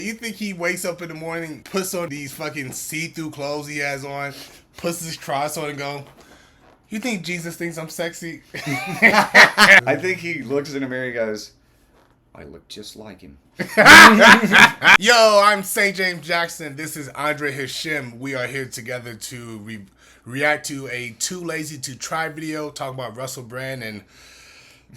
You think he wakes up in the morning, puts on these fucking see-through clothes he has on, puts his cross on and go, you think Jesus thinks I'm sexy? I think he looks in a mirror and goes, I look just like him. Yo, I'm St. James Jackson. This is Andre Hashim. We are here together to react to a Too Lazy to Try video, talk about Russell Brand and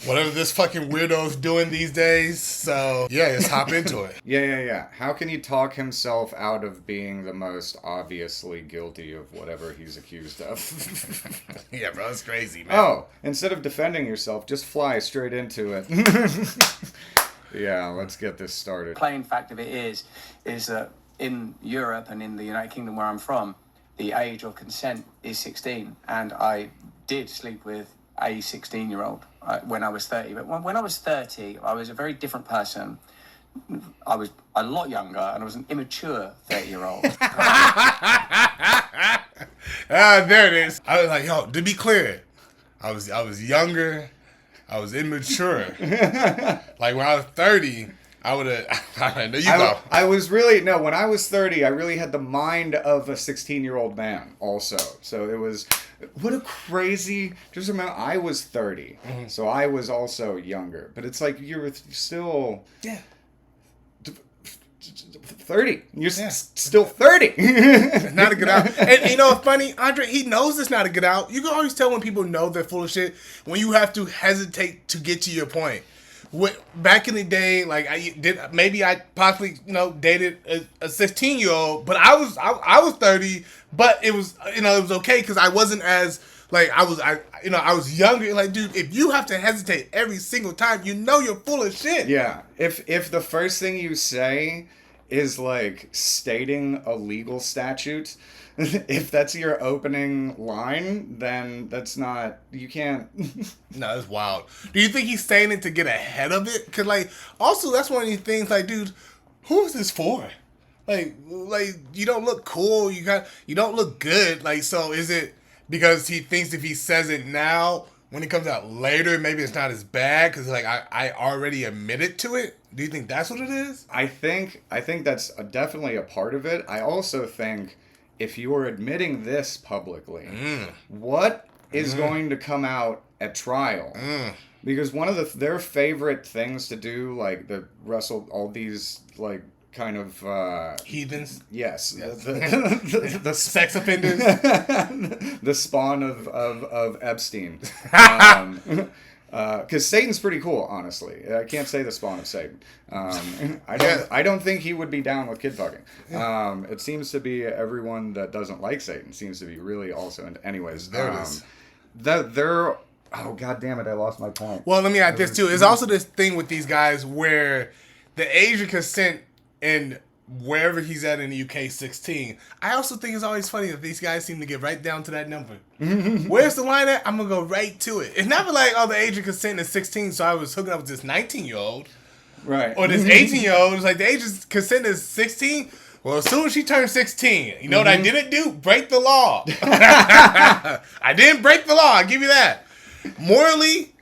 whatever this fucking weirdo's doing these days. So, yeah, let's hop into it. Yeah. How can he talk himself out of being the most obviously guilty of whatever he's accused of? Yeah, bro, it's crazy, man. Oh, instead of defending yourself, just fly straight into it. Yeah, let's get this started. Plain fact of it is that in Europe and in the United Kingdom where I'm from, the age of consent is 16, and I did sleep with a 16-year-old when I was 30. But when I was 30, I was a very different person. I was a lot younger, and I was an immature 30-year-old. There it is. I was like, yo, to be clear, I was younger. I was immature. Like when I was 30, I would have. There you go. I was when I was 30, I really had the mind of a 16-year-old man also. So it was, what a crazy, just remember, I was 30. Mm-hmm. So I was also younger. But it's like you were still. Yeah. 30. You're still 30. Not a good out. And you know what's funny? Andre, he knows it's not a good out. You can always tell when people know they're full of shit when you have to hesitate to get to your point. Back in the day, like I possibly dated a 16-year-old, but I was 30, but it was it was okay because I wasn't as like I was younger. Like, dude, if you have to hesitate every single time, you're full of shit. Yeah. If the first thing you say is like stating a legal statute, if that's your opening line, then that's not, you can't. No, that's wild. Do you think he's saying it to get ahead of it? Because, like, also, that's one of these things, like, dude, who is this for? Like, you don't look cool. You don't look good. Like, so is it because he thinks if he says it now, when it comes out later, maybe it's not as bad because, like, I already admitted to it? Do you think that's what it is? I think that's definitely a part of it. I also think if you are admitting this publicly, what is going to come out at trial? Because one of their favorite things to do, like all these like kind of heathens. Yes. The sex offenders. The spawn of Epstein. Because Satan's pretty cool, honestly. I can't say the spawn of Satan. I don't think he would be down with kid fucking. It seems to be everyone that doesn't like Satan seems to be really also. Anyways, there it is. They're. Oh, God damn it! I lost my point. Well, let me add this too. There's also this thing with these guys where the age of consent in wherever he's at in the UK, 16. I also think it's always funny that these guys seem to get right down to that number. Where's the line at? I'm going to go right to it. It's never like, oh, the age of consent is 16, so I was hooking up with this 19-year-old. Right. Or this 18-year-old. It's like, the age of consent is 16? Well, as soon as she turned 16, you know what I didn't do? Break the law. I didn't break the law. I'll give you that. Morally,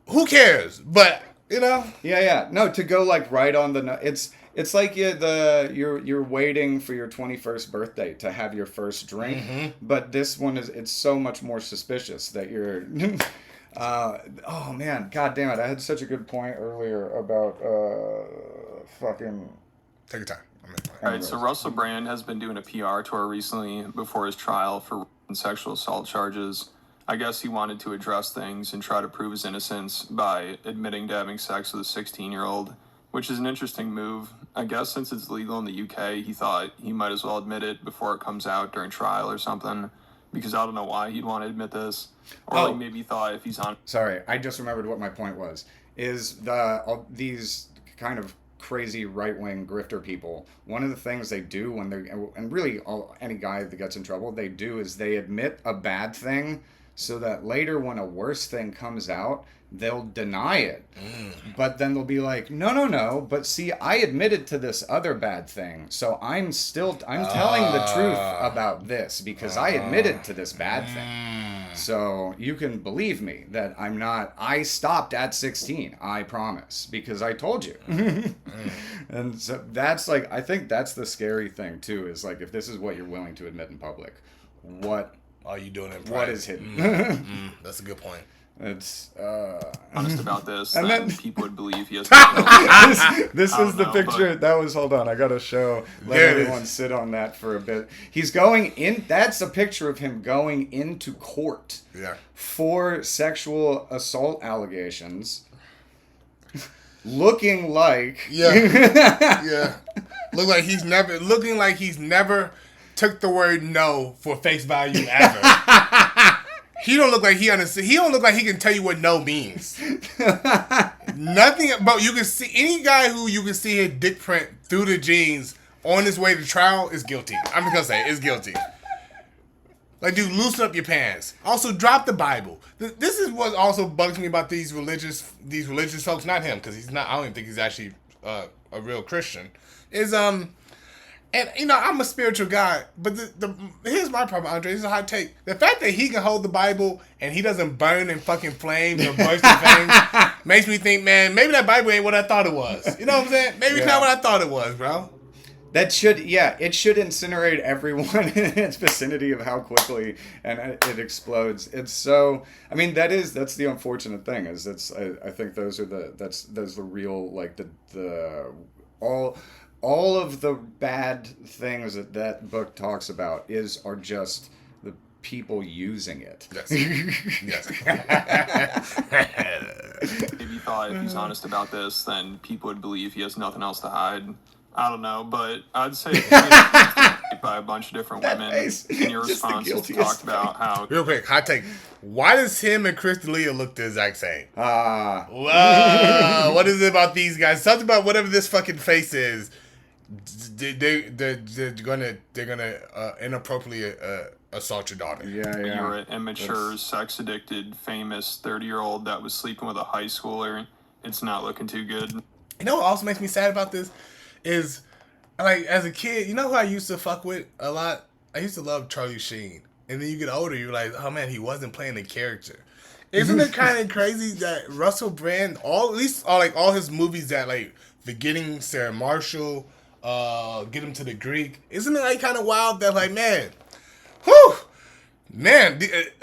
who cares? But, Yeah. No, to go like right on the... It's like you're waiting for your 21st birthday to have your first drink, but this one it's so much more suspicious that you're. Oh man, God damn it! I had such a good point earlier about fucking. Take your time. All right, so Russell Brand has been doing a PR tour recently before his trial for sexual assault charges. I guess he wanted to address things and try to prove his innocence by admitting to having sex with a 16-year-old. Which is an interesting move. I guess since it's legal in the UK, he thought he might as well admit it before it comes out during trial or something. Because I don't know why he'd want to admit this. Or like maybe he thought if he's on... Sorry, I just remembered what my point was. Is these kind of crazy right-wing grifter people, one of the things they do when they're... And really, any guy that gets in trouble, they do is they admit a bad thing so that later when a worse thing comes out, they'll deny it. But then they'll be like, no, but see, I admitted to this other bad thing, so I'm telling the truth about this because I admitted to this bad thing. So you can believe me that I stopped at 16, I promise, because I told you. And so that's like, I think that's the scary thing too, is like, if this is what you're willing to admit in public, what are you doing in private? What is hidden? That's a good point. It's honest about this, and then then people would believe he has. this is the know, picture. but- That was, hold on, I gotta show. Let There it everyone is. sit on that for a bit. He's going in. That's a picture of him going into court Yeah. for sexual assault allegations, looking like Yeah. Looking like he's never took the word no for face value ever. He don't look like he understands. He don't look like he can tell you what no means. Nothing. But you can see any guy who you can see his dick print through the jeans on his way to trial is guilty. I'm just gonna say is guilty. Like, dude, loosen up your pants. Also, drop the Bible. This is what also bugs me about these religious folks. Not him, because he's not. I don't even think he's actually a real Christian. And, you know, I'm a spiritual guy, but here's my problem, Andre. This is a hot take. The fact that he can hold the Bible and he doesn't burn in fucking flames or burst in flames makes me think, man, maybe that Bible ain't what I thought it was. You know what I'm saying? Maybe it's not what I thought it was, bro. That should, it should incinerate everyone in its vicinity of how quickly and it explodes. It's so, I mean, that's the unfortunate thing is I think those are the real, like all of the bad things that book talks about are just the people using it. Yes. Maybe thought if he's honest about this, then people would believe he has nothing else to hide. I don't know, but I'd say by a bunch of different women. In your response, you talked about how. Real quick, hot take. Why does him and Chris D'Elia look the exact same? What is it about these guys? Something about whatever this fucking face is. They're gonna inappropriately assault your daughter. You're an immature, sex-addicted, famous 30-year-old that was sleeping with a high schooler. It's not looking too good. You know what also makes me sad about this is, like, as a kid, you know who I used to fuck with a lot? I used to love Charlie Sheen. And then you get older, you're like, oh man, he wasn't playing the character. Isn't it kind of crazy that Russell Brand, all his movies that, like, Beginning, Sarah Marshall, Get Him to the Greek, isn't it like kind of wild that, like, man,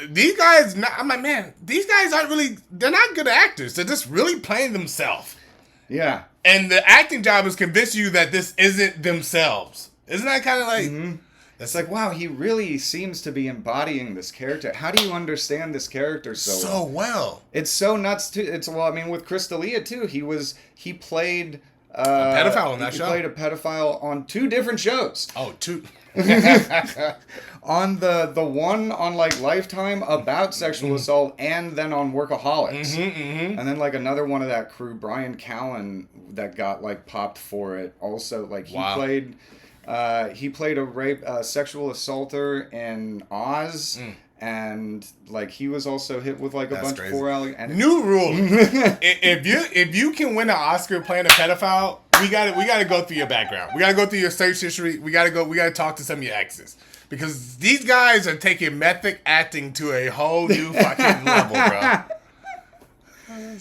these guys, I'm like, man, these guys aren't really, they're not good actors. They're just really playing themselves. Yeah. And the acting job is convince you that this isn't themselves. Isn't that kind of like... Mm-hmm. It's like, wow, he really seems to be embodying this character. How do you understand this character so well? It's so nuts, too. With Chris D'Elia, too. He played... a pedophile on that show. He played a pedophile on 2 different shows. Oh, 2. On the one on, like, Lifetime about sexual assault, and then on Workaholics. And then, like, another one of that crew, Brian Callen, that got, like, popped for it. Also, like, he played a sexual assaulter in Oz. And, like, he was also hit with, like, a bunch of 4 allegations. New rule. if you can win an Oscar playing a pedophile, we gotta go through your background. We gotta go through your search history. We gotta talk to some of your exes. Because these guys are taking method acting to a whole new fucking level, bro.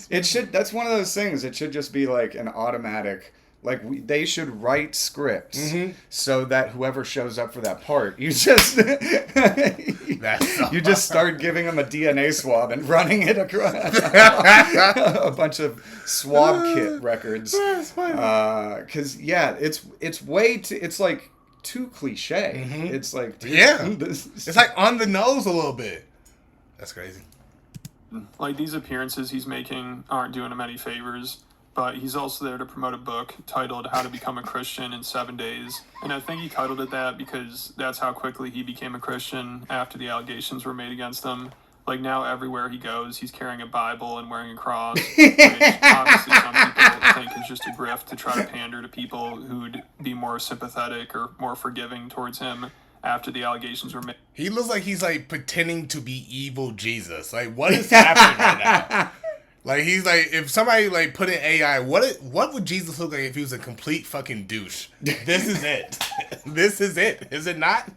That's one of those things. It should just be, like, an automatic... Like, they should write scripts so that whoever shows up for that part, you just start giving them a DNA swab and running it across a bunch of swab kit records. Because it's like too cliche. It's like it's like on the nose a little bit. That's crazy. Like, these appearances he's making aren't doing him any favors. But he's also there to promote a book titled How to Become a Christian in 7 Days. And I think he titled it that because that's how quickly he became a Christian after the allegations were made against him. Like, now everywhere he goes, he's carrying a Bible and wearing a cross, which obviously some people think is just a grift to try to pander to people who'd be more sympathetic or more forgiving towards him after the allegations were made. He looks like he's, like, pretending to be evil Jesus. Like, what is happening right now? Like, he's like, if somebody, like, put in AI, what would Jesus look like if he was a complete fucking douche? This is it. This is it. Is it not?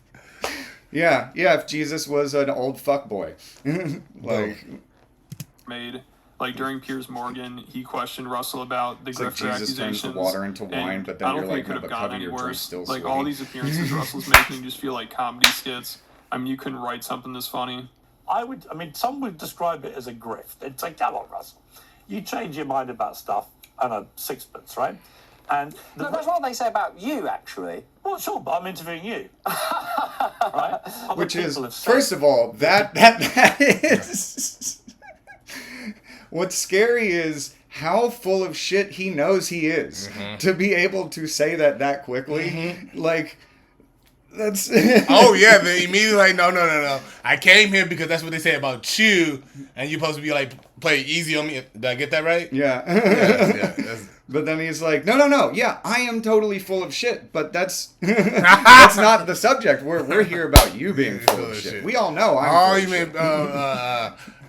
Yeah, if Jesus was an old fuckboy. Like, Like during Piers Morgan, he questioned Russell about the It's like grifter Jesus turns accusations. the water into wine, and but then I don't you're think like, it no, could the have cut gone of any your drink's worse. still Like sweet. all these appearances Russell's making just feel like comedy skits. I mean, you couldn't write something this funny. Some would describe it as a grift. They'd say, come on, Russell, you change your mind about stuff and a sixpence, right? And No, that's what they say about you, actually. well, sure, but I'm interviewing you, right? Other Which is, people have said- first of all, that is... What's scary is how full of shit he knows he is. To be able to say that quickly, like... That's Oh yeah, they immediately like no. I came here because that's what they say about you, and you're supposed to be like play easy on me. Did I get that right? Yeah. That's- But then he's like, no. Yeah, I am totally full of shit, but that's that's not the subject. We're here about you being full of shit. We all know I'm Oh, full you of mean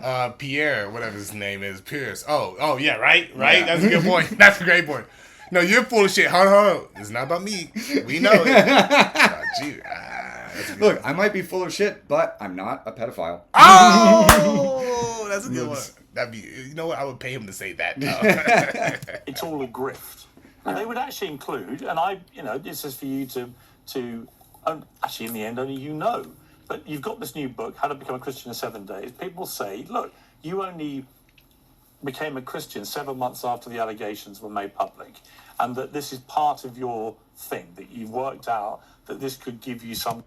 shit. Pierre, whatever his name is, Piers. Oh yeah, right. Yeah. That's a good point. That's a great point. No, you're full of shit. Hold on. It's not about me. We know it. It's about you. That's a good Look, I might be full of shit, but I'm not a pedophile. Oh, that's a good one. That'd be. You know what? I would pay him to say that. it's all a grift. And they would actually include, and this is for you to actually in the end only you know, but you've got this new book, How to Become a Christian in 7 Days. People say, look, you only became a Christian 7 months after the allegations were made public, and that this is part of your thing, that you've worked out that this could give you some...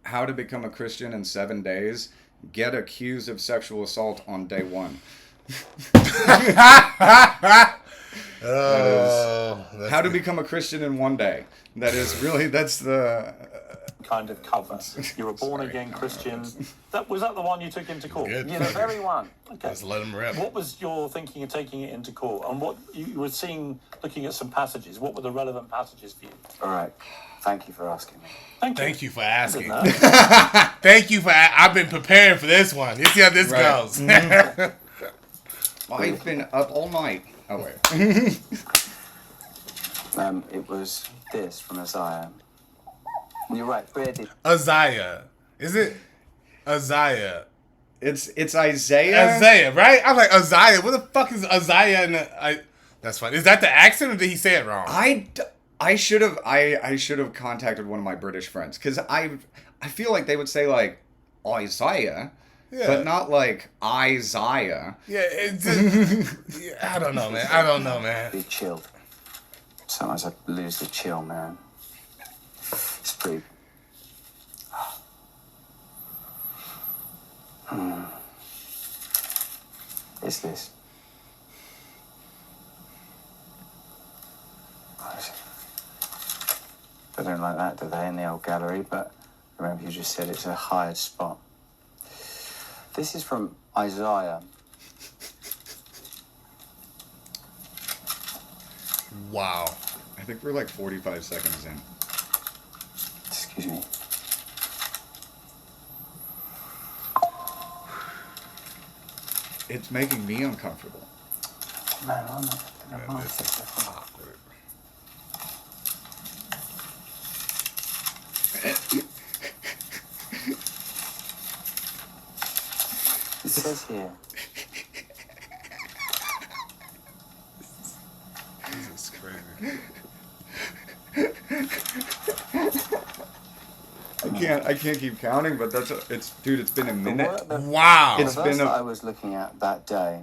How to become a Christian in 7 days. Get accused of sexual assault on day 1. How to become a Christian in 1 day. That is really, that's the... kind of cover. You're a born-again Christian. Was that the one you took into court? Good. Yeah, the very one. Okay. Let's let him rip. What was your thinking of taking it into court? And what you were seeing, looking at some passages, what were the relevant passages for you? All right. Thank you for asking me. Thank you for asking. I didn't know. Thank you for. I've been preparing for this one. You see how this Right. goes. I've been up all night. Oh, wait. It was this from Isaiah. You're right, bearded. Isaiah. Is it Isaiah? It's Isaiah. Isaiah, right? I'm like Isaiah. What the fuck is Isaiah? That's fine. Is that the accent, or did he say it wrong? I should have contacted one of my British friends, because I feel like they would say like Isaiah, but not like Isaiah. Yeah, it's just, yeah, I don't know, man. Be chilled. Sometimes I lose the chill, man. It's pretty... It's this. What is it? They don't like that, do they, in the old gallery? But remember, you just said it's a hired spot. This is from Isaiah. Wow. I think we're like 45 seconds in. Excuse me. It's making me uncomfortable. Man, I'm not... This is awkward. It says here... This is crazy. I can't keep counting, but it's been a minute. Wow. It's The been verse a- that I was looking at that day...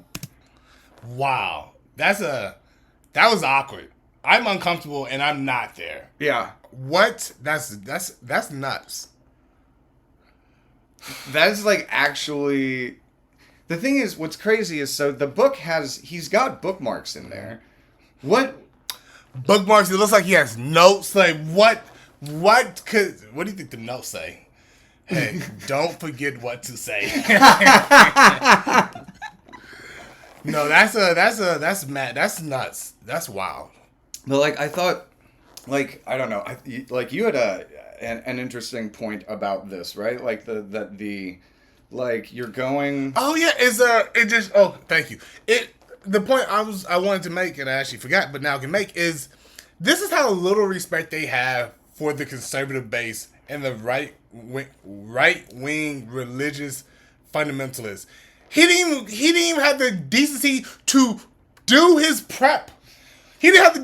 Wow. That was awkward. I'm uncomfortable and I'm not there. Yeah. What? That's nuts. That is like actually, the thing is, what's crazy is, so the book he's got bookmarks in there. What? Bookmarks, it looks like he has notes. Like what do you think the notes say? Hey, don't forget what to say. No, that's mad. That's nuts. That's wild. But like, I thought, like, I don't know, you had an interesting point about this, right? Like like you're going. Oh yeah, thank you. The point I wanted to make, and I actually forgot, but now can make, is this is how little respect they have for the conservative base and the right wing religious fundamentalists. He didn't even have the decency to do his prep. He didn't have the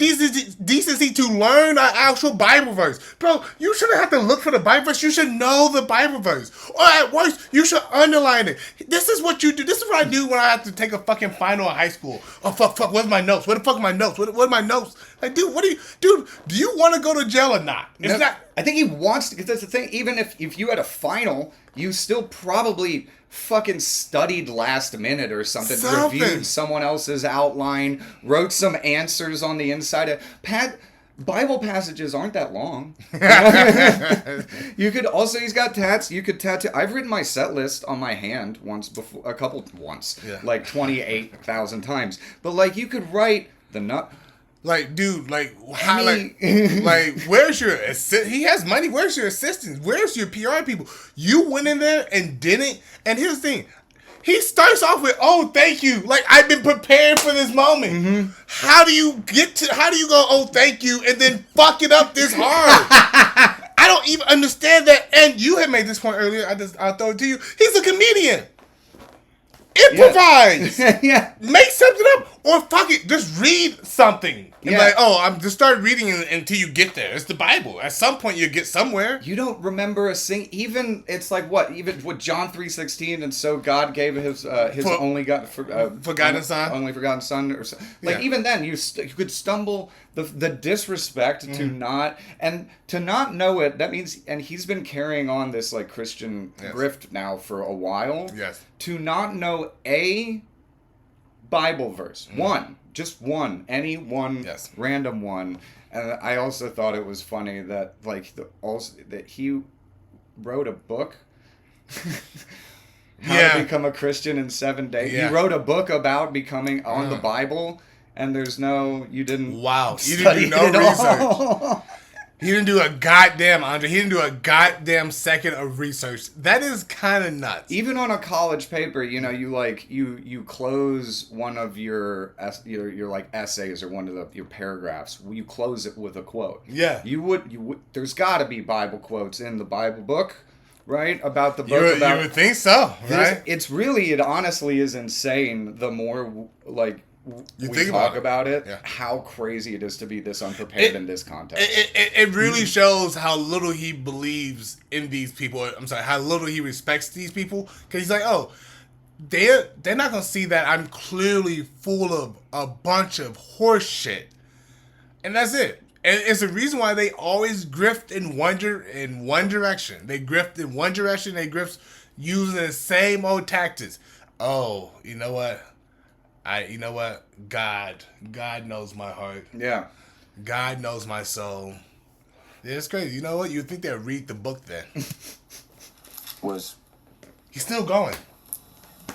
decency to learn an actual Bible verse. Bro, you shouldn't have to look for the Bible verse. You should know the Bible verse. Or at worst, you should underline it. This is what you do. This is what I do when I have to take a fucking final in high school. Oh, fuck, where's my notes? Where the fuck are my notes? What are my notes? Like, dude, do you want to go to jail or not? It's not. I think he wants to, because that's the thing. Even if you had a final, you still probably fucking studied last minute or something. Reviewed someone else's outline, wrote some answers on the inside. Bible passages aren't that long. You could also, he's got tats. You could tattoo. I've written my set list on my hand once, like 28,000 times. But like, you could write the nut. Like, dude, like, how, like, where's your assist? He has money. Where's your assistants? Where's your PR people? You went in there and didn't. And here's the thing. He starts off with, "Oh, thank you. Like, I've been prepared for this moment." Mm-hmm. How do you go, "Oh, thank you," and then fuck it up this hard? I don't even understand that. And you had made this point earlier. I'll throw it to you. He's a comedian. Improvise. Yeah. Make something up. Or fuck it. Just read something. And like, I'm just start reading until you get there. It's the Bible. At some point you get somewhere. You don't remember even it's like what? Even with John 3:16, and so God gave his only forgotten son, or like, even then you could stumble. The disrespect to not know it, that means, and he's been carrying on this like Christian grift now for a while. Yes. To not know a Bible verse, any one, random one. And I also thought it was funny that that he wrote a book. How to become a Christian in 7 days. Yeah. He wrote a book about becoming on the Bible. And you didn't. You didn't do no research. He didn't do a goddamn, Andre. He didn't do a goddamn second of research. That is kind of nuts. Even on a college paper, you close one of your like essays or one of your paragraphs. You close it with a quote. Yeah. You would. There's got to be Bible quotes in the Bible book, right? About the book. You would think so, right? It honestly is insane. The more we talk about it, how crazy it is to be this unprepared in this context. It really shows how little he believes in these people. I'm sorry, how little he respects these people. Because he's like, oh, they're not going to see that I'm clearly full of a bunch of horse shit. And that's it. And it's the reason why they always grift in one direction. They grift in one direction. They grift using the same old tactics. Oh, you know what? God knows my heart. Yeah. God knows my soul. Yeah, it's crazy. You know what? You'd think they'd read the book then. He's still going.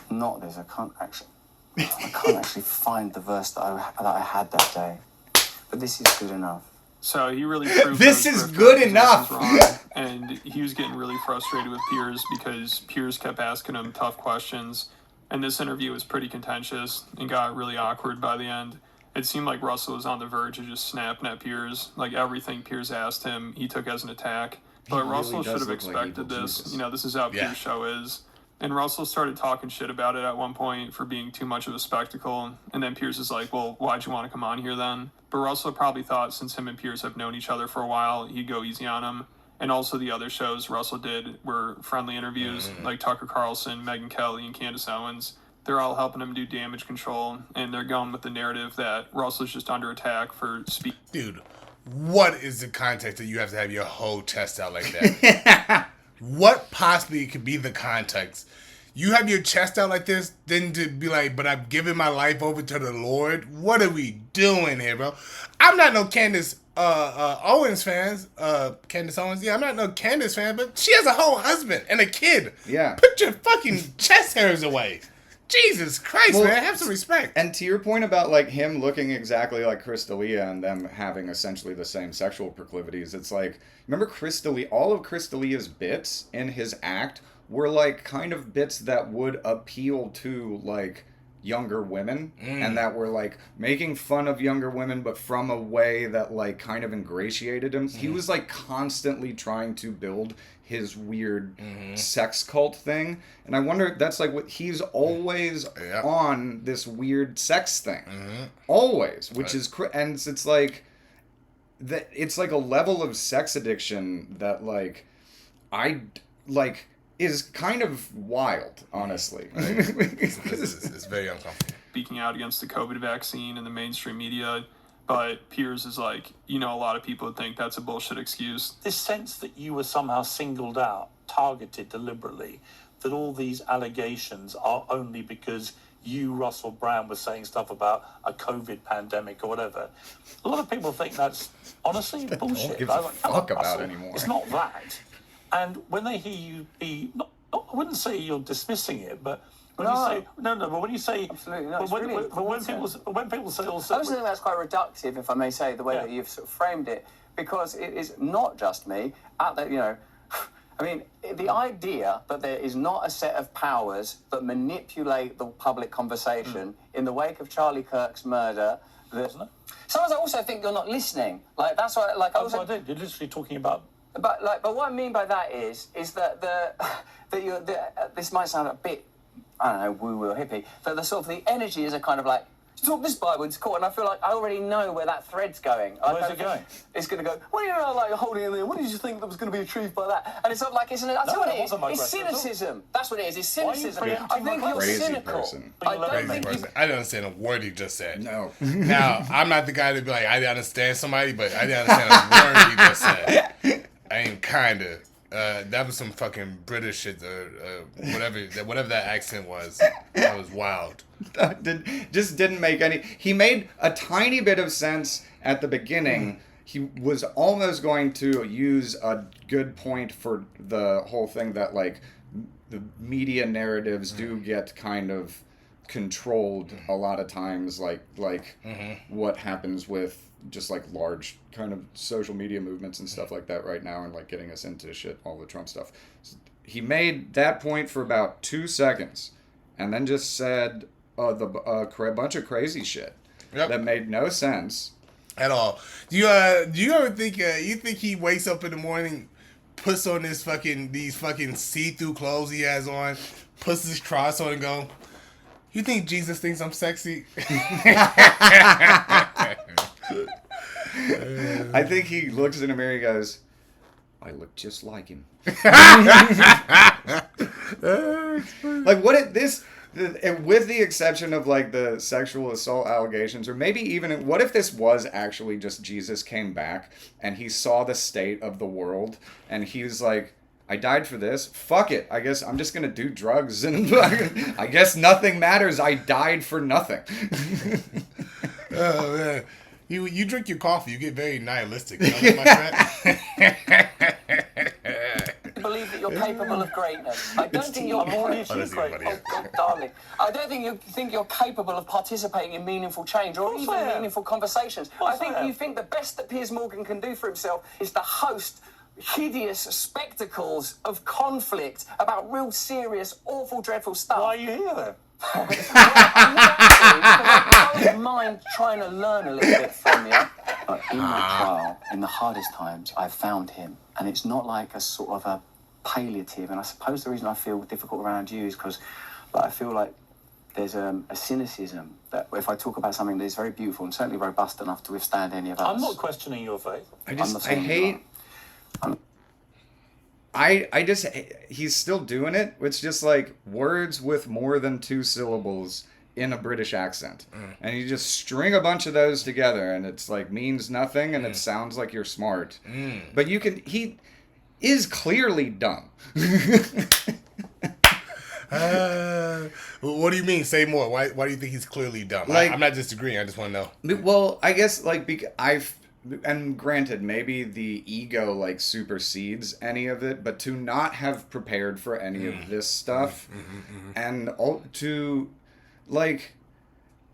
Not this. I can't actually find the verse that I had that day. But this is good enough. So he really proved this is good enough. Wrong, and he was getting really frustrated with Piers because Piers kept asking him tough questions. And this interview was pretty contentious and got really awkward by the end. It seemed like Russell was on the verge of just snapping at Piers. Like, everything Piers asked him, he took as an attack. But Russell should have expected this. Jesus. This is how Piers' show is. And Russell started talking shit about it at one point for being too much of a spectacle. And then Piers is like, well, why'd you want to come on here then? But Russell probably thought since him and Piers have known each other for a while, he'd go easy on him. And also the other shows Russell did were friendly interviews, like Tucker Carlson, Megyn Kelly, and Candace Owens. They're all helping him do damage control, and they're going with the narrative that Russell's just under attack for speed. Dude, what is the context that you have to have your whole chest out like that? What possibly could be the context? You have your chest out like this, then to be like, but I've given my life over to the Lord? What are we doing here, bro? I'm not no Candace Owens fans. Candace Owens, I'm not no Candace fan, but she has a whole husband and a kid. Yeah. Put your fucking chest hairs away. Jesus Christ, man, have some respect. And to your point about like him looking exactly like Chris D'Elia and them having essentially the same sexual proclivities, it's like, remember Chris D'Elia, all of Chris D'Elia's bits in his act were like kind of bits that would appeal to like younger women and that were like making fun of younger women, but from a way that like kind of ingratiated him. He was like constantly trying to build his weird sex cult thing, and I wonder, that's like what he's always on, this weird sex thing, always, which is and it's like that, it's like a level of sex addiction that like I like is kind of wild, honestly. It's very uncomfortable. Speaking out against the COVID vaccine in the mainstream media, but Piers is like, a lot of people think that's a bullshit excuse. This sense that you were somehow singled out, targeted deliberately, that all these allegations are only because you, Russell Brand, was saying stuff about a COVID pandemic or whatever. A lot of people think that's honestly bullshit. Don't give a fuck about anymore. It's not that. And when they hear you be, I wouldn't say you're dismissing it, but when you say but when you say absolutely, no, when people say also, I also think that's quite reductive, if I may say, the way that you've sort of framed it, because it is not just me. I mean, the idea that there is not a set of powers that manipulate the public conversation in the wake of Charlie Kirk's murder. Sometimes I also think you're not listening. Like that's why. Like I did. You're literally talking about. But what I mean by that is that this might sound a bit, I don't know, woo-woo or hippie, but the sort of the energy is a kind of like, talk this Bible into court, and I feel like I already know where that thread's going. Where's it going? It's going to go, well, like holding in there, what did you think that was going to be achieved by that? And it's sort of like, I tell you what it is, it's cynicism. That's what it is, it's cynicism. I think you're cynical. I don't think I didn't understand a word he just said. No. Now, I'm not the guy to be like, I didn't understand somebody, but I didn't understand a word he just said. I ain't kinda. That was some fucking British shit, whatever that accent was. That was wild. Just didn't make any. He made a tiny bit of sense at the beginning. He was almost going to use a good point for the whole thing that like the media narratives do get kind of controlled a lot of times, like what happens with just like large kind of social media movements and stuff like that right now, and like getting us into shit, all the Trump stuff. He made that point for about 2 seconds and then just said a bunch of crazy shit that made no sense at all. Do you ever think you think he wakes up in the morning, puts on these fucking see-through clothes he has on, puts his cross on and go, you think Jesus thinks I'm sexy? I think he looks in a mirror and goes, I look just like him. Like, with the exception of like the sexual assault allegations, or maybe even, what if this was actually just Jesus came back and he saw the state of the world and he was like, I died for this. Fuck it. I guess I'm just going to do drugs and I guess nothing matters. I died for nothing. Oh, man. You drink your coffee, you get very nihilistic. You know that, my friend? I believe that you're capable of greatness. I don't think you're great. Oh, God, darling. I don't think you're capable of participating in meaningful change or even meaningful conversations. I think you think the best that Piers Morgan can do for himself is to host hideous spectacles of conflict about real serious, awful, dreadful stuff. Why are you here then? I don't mind trying to learn a little bit from you. But in my trial, in the hardest times, I've found him. And it's not like a sort of a palliative. And I suppose the reason I feel difficult around you is because I feel like there's a cynicism that if I talk about something that is very beautiful and certainly robust enough to withstand any of us. I'm not questioning your faith. He's still doing it. It's just like words with more than 2 syllables in a British accent. And you just string a bunch of those together and it's like means nothing and it sounds like you're smart. But he is clearly dumb. What do you mean? Say more. Why do you think he's clearly dumb? Like, I'm not disagreeing. I just want to know. Well, I guess like and granted, maybe the ego like supersedes any of it, but to not have prepared for any of this stuff and to like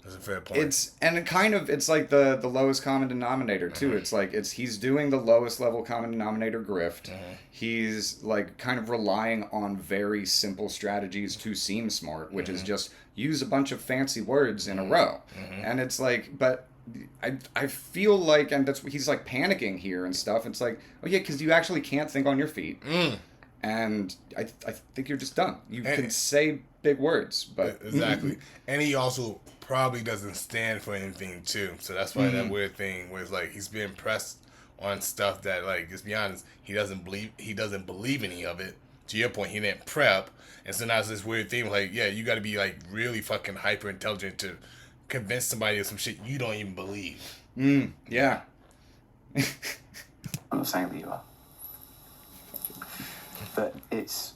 That's a fair point. It's like the lowest common denominator too. It's like he's doing the lowest level common denominator grift. He's like kind of relying on very simple strategies to seem smart, which is just use a bunch of fancy words in a row. And it's like, but I feel like, and that's he's like panicking here and stuff. It's like, oh yeah, because you actually can't think on your feet. And I think you're just done. You can say big words, but exactly. And he also probably doesn't stand for anything too. So that's why that weird thing where it's like he's being pressed on stuff that, like, let's be honest, he doesn't believe any of it. To your point, he didn't prep, and so now it's this weird thing like, yeah, you got to be like really fucking hyper intelligent to convince somebody of some shit you don't even believe. Yeah. I'm not saying that you are. But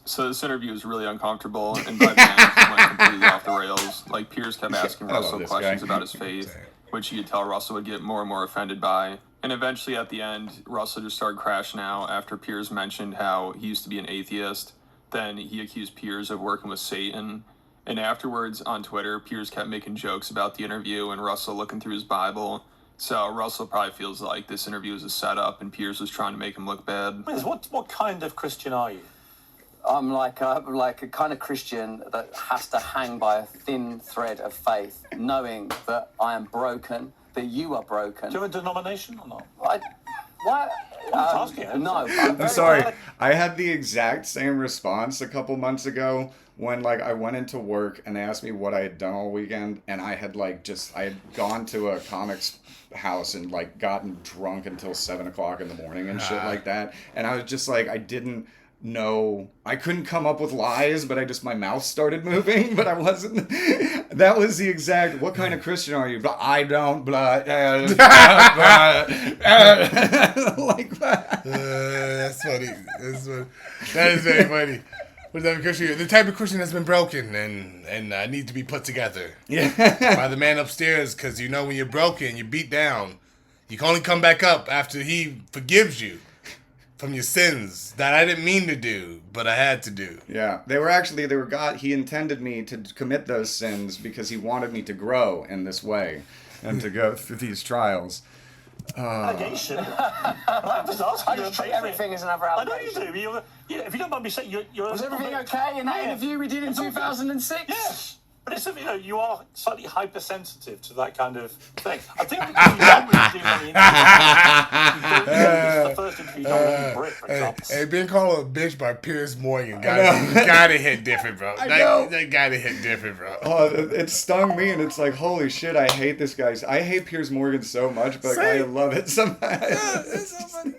so this interview was really uncomfortable, and by the end it went completely off the rails. Like, Piers kept asking Russell questions about his faith, which you could tell Russell would get more and more offended by. And eventually at the end, Russell just started crashing out after Piers mentioned how he used to be an atheist. Then he accused Piers of working with Satan. And afterwards on Twitter, Piers kept making jokes about the interview and Russell looking through his Bible. So Russell probably feels like this interview was a setup and Piers was trying to make him look bad. What kind of Christian are you? I'm like a kind of Christian that has to hang by a thin thread of faith, knowing that I am broken, that you are broken. Do you have a denomination or not? What? No. I'm sorry. I had the exact same response a couple months ago when like I went into work and they asked me what I had done all weekend, and I had I had gone to a comics house and like gotten drunk until 7:00 in the morning and shit like that. And I was just like, I didn't know, I couldn't come up with lies, but my mouth started moving, but I wasn't. That was the exact, what kind of Christian are you? But I don't, blah, like that. That's funny. That is very funny. What type of Christian? The type of Christian that's been broken and need to be put together. Yeah. By the man upstairs, because you know when you're broken, you're beat down, you can only come back up after he forgives you from your sins that I didn't mean to do, but I had to do. Yeah. They were God. He intended me to commit those sins because he wanted me to grow in this way and to go through these trials. Allegation. I'm just asking. I just treat everything as another allegation. I know you do. If you don't mind me saying, you're. Was everything okay in that interview we did in 2006? Yes. But it's, you are slightly hypersensitive to that kind of thing. I think because you don't really do many interviews. The first interview you don't really Brit, for example. Hey, being called a bitch by Piers Morgan gotta hit different, bro. That gotta hit different, bro. Oh, it stung me, and it's like, holy shit, I hate this guy. I hate Piers Morgan so much, but I love it somehow. It's so funny.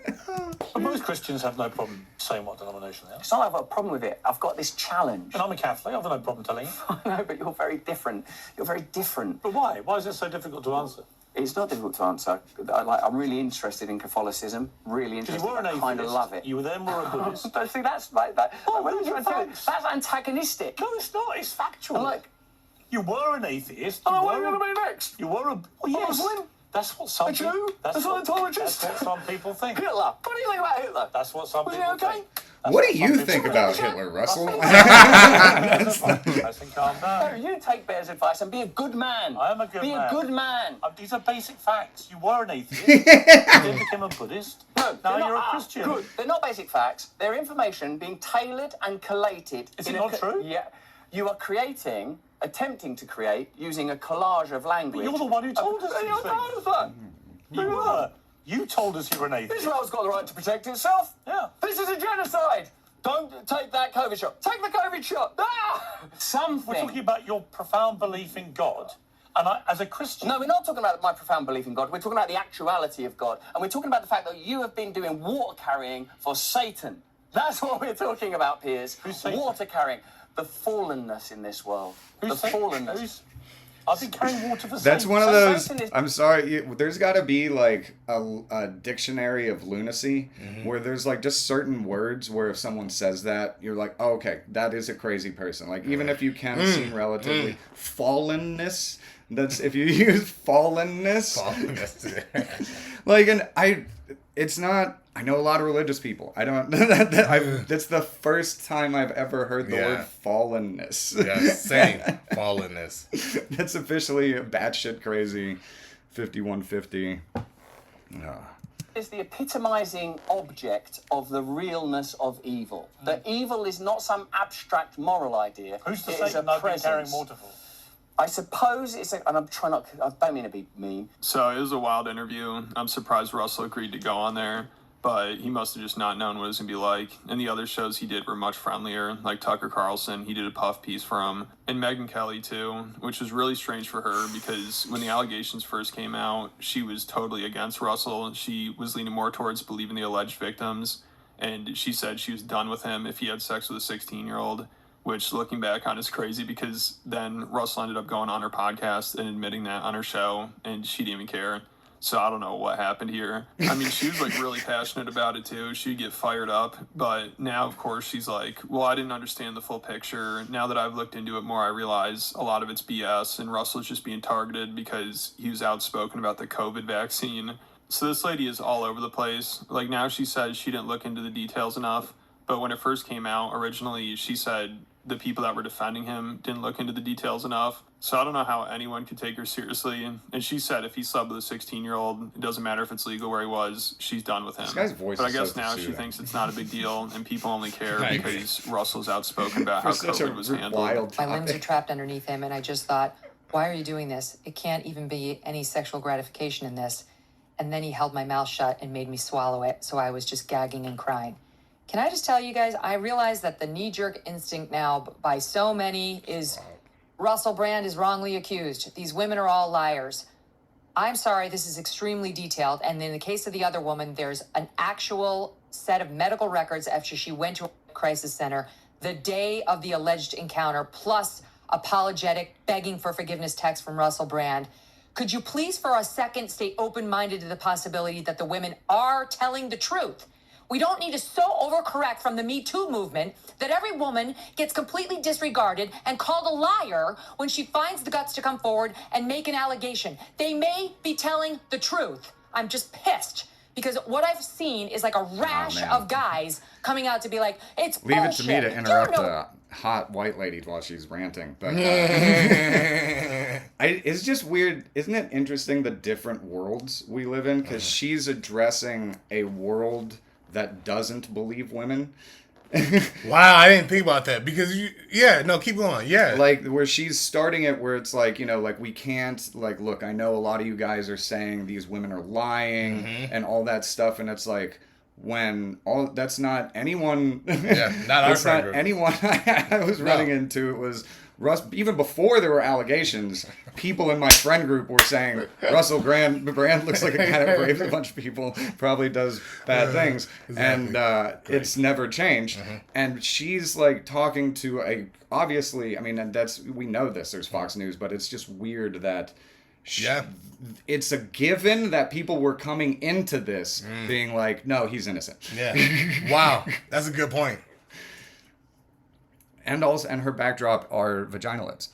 But most Christians have no problem saying what denomination they are. It's not like I've got a problem with it. I've got this challenge. And I'm a Catholic. I've no problem telling you. I know, but you're very different. You're very different. But why? Why is it so difficult to answer? It's not difficult to answer. I'm really interested in Catholicism. Really interested. You were an atheist. I kind of love it. You then were a Buddhist. But see, that's like that. Facts. That's antagonistic. No, it's not. It's factual. Like, you were an atheist. what are you going to be next? You were a Muslim. That's what some people. That's Scientologist. That's what some people think. Hitler. What do you think about Hitler? That's what some people okay? think. What do you think about Hitler, Russell? I think calm down. No, you take Bear's advice and be a good man. I am a good man. Be a good man. These are basic facts. You were an atheist. You then became a Buddhist. No, now you're a Christian. Good. They're not basic facts. They're information being tailored and collated. Is it not true? Yeah. You are attempting to create, using a collage of language. But you're the one who told us these things. You were. You told us you were an atheist. Israel's got the right to protect itself. Yeah. This is a genocide. Don't take that COVID shot. Take the COVID shot. Something. We're talking about your profound belief in God. And as a Christian... No, we're not talking about my profound belief in God. We're talking about the actuality of God. And we're talking about the fact that you have been doing water carrying for Satan. That's what we're talking about, Piers. Who's Satan? Water carrying. The fallenness in this world. Who's the fallenness. I've been carrying water for That's Satan. one of those. I'm sorry. There's got to be like a dictionary of lunacy where there's like just certain words where if someone says that, you're like, oh, okay, that is a crazy person. Like even if you can seem relatively fallenness, that's if you use fallenness. Fallenness. Like, and it's not. I know a lot of religious people. I don't. That's the first time I've ever heard the word fallenness. Yeah, same. Fallenness. That's officially batshit crazy. 5150. Is the epitomizing object of the realness of evil. That evil is not some abstract moral idea. Who's to it say is a that I've been carrying presence. mortal? I suppose it's a, and I'm trying not. I don't mean to be mean. So it was a wild interview. I'm surprised Russell agreed to go on there, but he must have just not known what it was going to be like. And the other shows he did were much friendlier, like Tucker Carlson. He did a puff piece for him. And Megyn Kelly, too, which was really strange for her because when the allegations first came out, she was totally against Russell. She was leaning more towards believing the alleged victims. And she said she was done with him if he had sex with a 16-year-old. Which, looking back on, is crazy because then Russell ended up going on her podcast and admitting that on her show, and she didn't even care. So I don't know what happened here. I mean, she was, like, really passionate about it, too. She'd get fired up. But now, of course, she's like, well, I didn't understand the full picture. Now that I've looked into it more, I realize a lot of it's BS, and Russell's just being targeted because he was outspoken about the COVID vaccine. So this lady is all over the place. Like, now she says she didn't look into the details enough. But when it first came out, originally, she said the people that were defending him didn't look into the details enough. So I don't know how anyone could take her seriously. And she said if he slept with a 16-year-old, it doesn't matter if it's legal where he was, she's done with him. This guy's voice but I is guess so now she soothing. thinks it's not a big deal and people only care because Russell's outspoken about how Such COVID was a handled. wild My limbs are topic. trapped underneath him, and I just thought, why are you doing this? It can't even be any sexual gratification in this. And then he held my mouth shut and made me swallow it, so I was just gagging and crying. Can I just tell you guys, I realize that the knee-jerk instinct now by so many is Russell Brand is wrongly accused. These women are all liars. I'm sorry, this is extremely detailed. And in the case of the other woman, there's an actual set of medical records after she went to a crisis center the day of the alleged encounter, plus apologetic, begging for forgiveness text from Russell Brand. Could you please, for a second, stay open-minded to the possibility that the women are telling the truth? We don't need to so overcorrect from the Me Too movement that every woman gets completely disregarded and called a liar when she finds the guts to come forward and make an allegation. They may be telling the truth. I'm just pissed because what I've seen is like a rash of guys coming out to be like, it's Leave bullshit. it to me to interrupt a hot white lady while she's ranting. But it's just weird. Isn't it interesting the different worlds we live in? Because she's addressing a world that doesn't believe women. Wow, I didn't think about that because keep going. Yeah. Like where she's starting it where it's like, like we can't, like, look, I know a lot of you guys are saying these women are lying and all that stuff, and it's like when all that's not anyone Not our that's friend not group. anyone I was running into. It was Russ. Even before there were allegations, people in my friend group were saying Russell Brand looks like a guy that rapes a bunch of people, probably does bad things, exactly. and it's never changed. And she's like talking to obviously, I mean, and we know this. There's Fox News, but it's just weird that. It's a given that people were coming into this being like, no, he's innocent. Yeah. Wow, that's a good point. And her backdrop are vagina lips.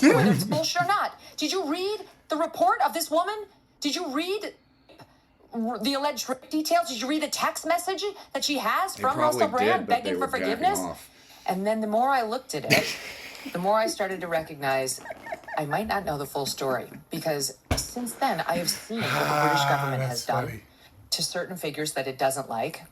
Whether it's bullshit or not. Did you read the report of this woman? Did you read the alleged rape details? Did you read the text message that she has from probably Russell Brand did, but they begging were for jacking forgiveness? off. And then the more I looked at it, the more I started to recognize I might not know the full story, because since then I have seen what the British government has done funny. to certain figures that it doesn't like.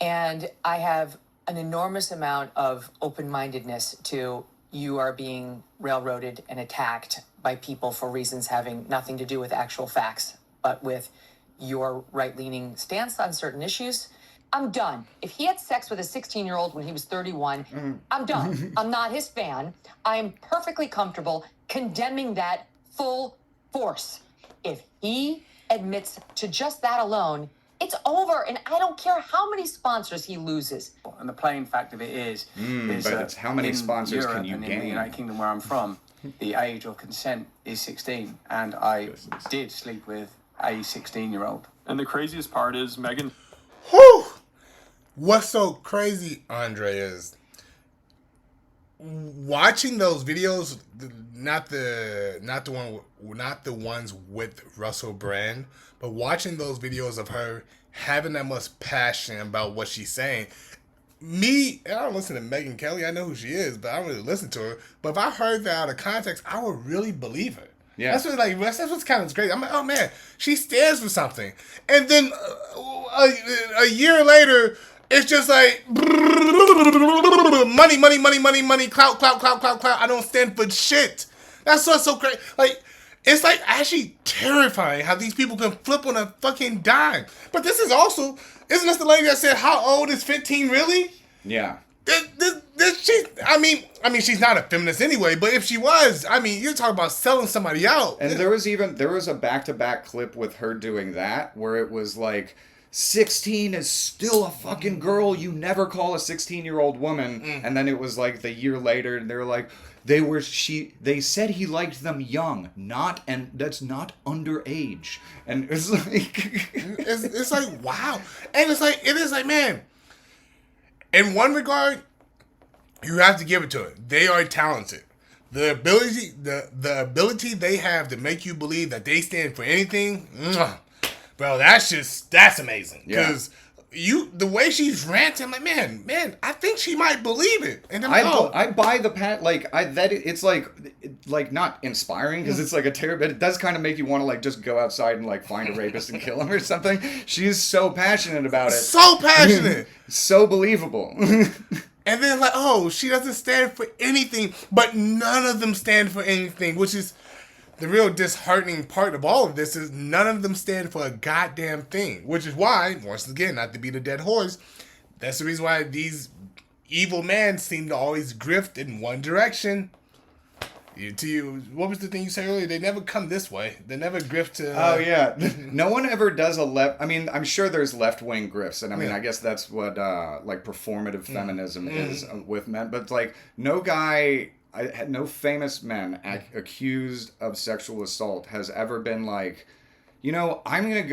And I have an enormous amount of open-mindedness to you are being railroaded and attacked by people for reasons having nothing to do with actual facts, but with your right-leaning stance on certain issues. I'm done. If he had sex with a 16-year-old when he was 31, I'm done. I'm not his fan. I'm perfectly comfortable condemning that full force. If he admits to just that alone, it's over, and I don't care how many sponsors he loses. And the plain fact of it is but it's how many in sponsors Europe can you and in gain? the United Kingdom where I'm from, the age of consent is 16, and I did sleep with a 16-year-old. And the craziest part is Megyn. Whew. What's so crazy, Andre, is watching those videos, not the ones with Russell Brand, but watching those videos of her having that much passion about what she's saying. Me, and I don't listen to Megyn Kelly. I know who she is, but I don't really listen to her. But if I heard that out of context, I would really believe her. Yeah. That's what's kind of great. I'm like, oh man, she stands for something. And then a year later, it's just like money, clout. I don't stand for shit. That's what's so great. Like, it's like actually terrifying how these people can flip on a fucking dime. But this is also, isn't this the lady that said, how old is 15 really? Yeah. I mean, she's not a feminist anyway, but if she was, I mean, you're talking about selling somebody out. And there was a back-to-back clip with her doing that, where it was like, 16 is still a fucking girl. You never call a 16-year-old woman. And then it was like the year later, and they were like, they said he liked them young, and that's not underage. And it's like, it's like, wow. And it is like, man, in one regard, you have to give it to it. They are talented. The ability they have to make you believe that they stand for anything, bro, that's amazing. Because the way she's ranting, I'm like, man, I think she might believe it. And I buy the it's like not inspiring because it's like a terror, but it does kind of make you want to like just go outside and like find a rapist and kill him or something. She's so passionate about it. So passionate. So believable. And then like, oh, she doesn't stand for anything, but none of them stand for anything, which is the real disheartening part of all of this is none of them stand for a goddamn thing, which is why, once again, not to beat a dead horse, that's the reason why these evil men seem to always grift in one direction. What was the thing you said earlier? They never come this way. They never grift to... Oh, yeah. No one ever does a left... I mean, I'm sure there's left-wing grifts, and I mean, I guess that's what, like, performative feminism is with men, but, like, no guy... I had no famous men accused of sexual assault has ever been like, I'm going to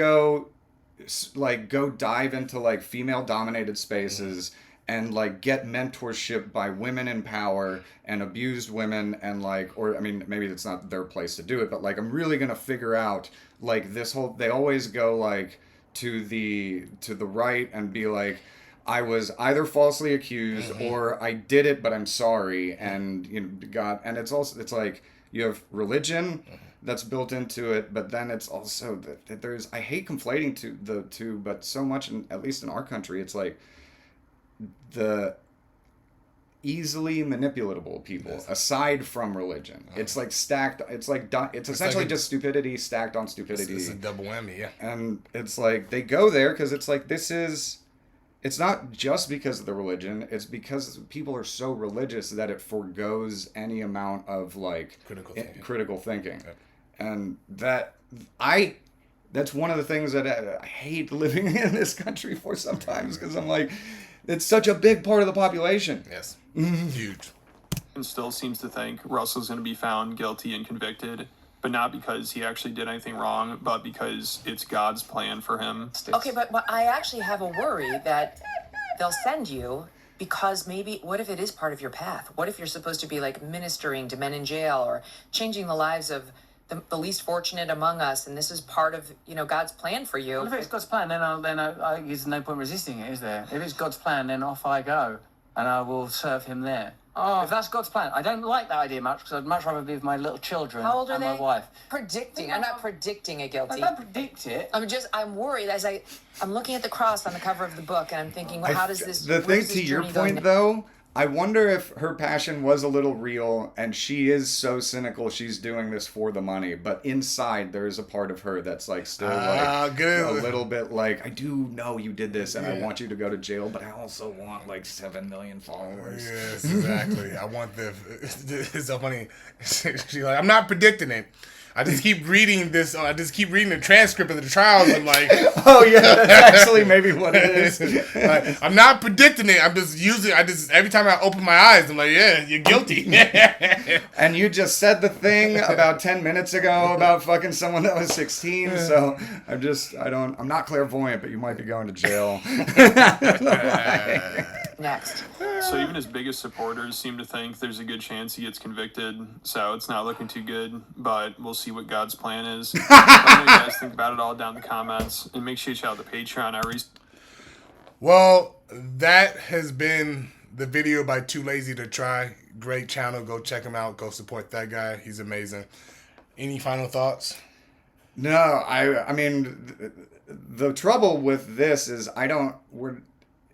go dive into like female dominated spaces and like get mentorship by women in power and abused women and like, or I mean, maybe it's not their place to do it, but like, I'm really going to figure out like this whole, they always go like to the right and be like, I was either falsely accused or I did it, but I'm sorry. And and it's like you have religion that's built into it, but then it's also that there's, I hate conflating the two, but so much, at least in our country, it's like the easily manipulatable people aside from religion. It's like stacked, it's essentially just stupidity stacked on stupidity. It's a double whammy, yeah. And it's like they go there because it's like it's not just because of the religion, it's because people are so religious that it forgoes any amount of like critical thinking. Yeah. And that's one of the things that I hate living in this country for sometimes, because I'm like, it's such a big part of the population. Yes. Huge. And still seems to think Russell's going to be found guilty and convicted, but not because he actually did anything wrong, but because it's God's plan for him. Okay, but I actually have a worry that they'll send you because maybe, what if it is part of your path? What if you're supposed to be like ministering to men in jail or changing the lives of the least fortunate among us, and this is part of God's plan for you? Well, if it's God's plan, then there's no point resisting it, is there? If it's God's plan, then off I go, and I will serve him there. If that's God's plan, I don't like that idea much because I'd much rather be with my little children How old are and they? my wife. Predicting. I'm not predicting a guilty. I don't predict it. I'm worried as I'm looking at the cross on the cover of the book, and I'm thinking, well, how does this? The thing to your point, though, I wonder if her passion was a little real, and she is so cynical she's doing this for the money, but inside there is a part of her that's like still like a little bit like, I do know you did this and I want you to go to jail, but I also want like 7 million followers. Yes, exactly. I want it's so funny. She's like, I'm not predicting it. I just keep reading this. I just keep reading the transcript of the trials. I'm like, oh yeah, that's actually maybe what it is. Like, I'm not predicting it. I'm just using. Every time I open my eyes, I'm like, yeah, you're guilty. And you just said the thing about 10 minutes ago about fucking someone that was 16. So I'm not clairvoyant, but you might be going to jail. Next. So even his biggest supporters seem to think there's a good chance he gets convicted. So it's not looking too good, but we'll see what God's plan is. Let me know what you guys think about it all down in the comments. And make sure you check out the Patreon. Well, that has been the video by Too Lazy to Try. Great channel. Go check him out. Go support that guy. He's amazing. Any final thoughts? No, I mean, the trouble with this is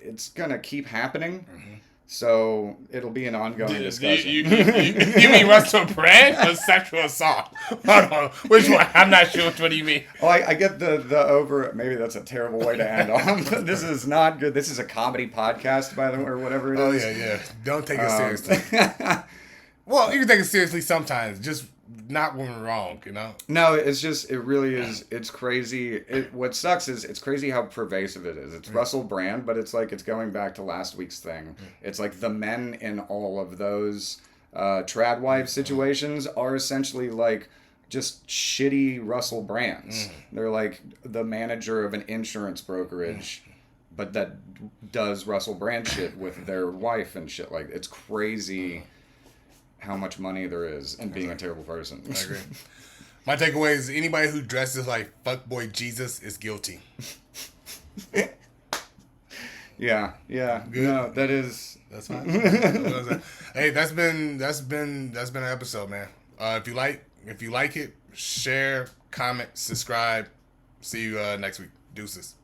it's going to keep happening. Mm-hmm. So it'll be an ongoing discussion. You mean Russell Brand or sexual assault? Hold on. Which one? I'm not sure which one you mean. Oh, I get the over. Maybe that's a terrible way to end on. This is not good. This is a comedy podcast, by the way, or whatever it is. Oh, yeah. Don't take it seriously. Well, you can take it seriously sometimes. Just not when we're wrong, you know? No, it's just, it really is, it's crazy. What sucks is it's crazy how pervasive it is. It's Russell Brand, but it's like, it's going back to last week's thing. It's like the men in all of those trad wife situations are essentially like just shitty Russell Brands. They're like the manager of an insurance brokerage, but that does Russell Brand shit with their wife and shit. Like, it's crazy how much money there is in being a terrible person. I agree. My takeaway is anybody who dresses like fuckboy Jesus is guilty. Yeah. Good. No, that's fine. Hey, that's been an episode, man. If you like it, share, comment, subscribe. See you next week. Deuces.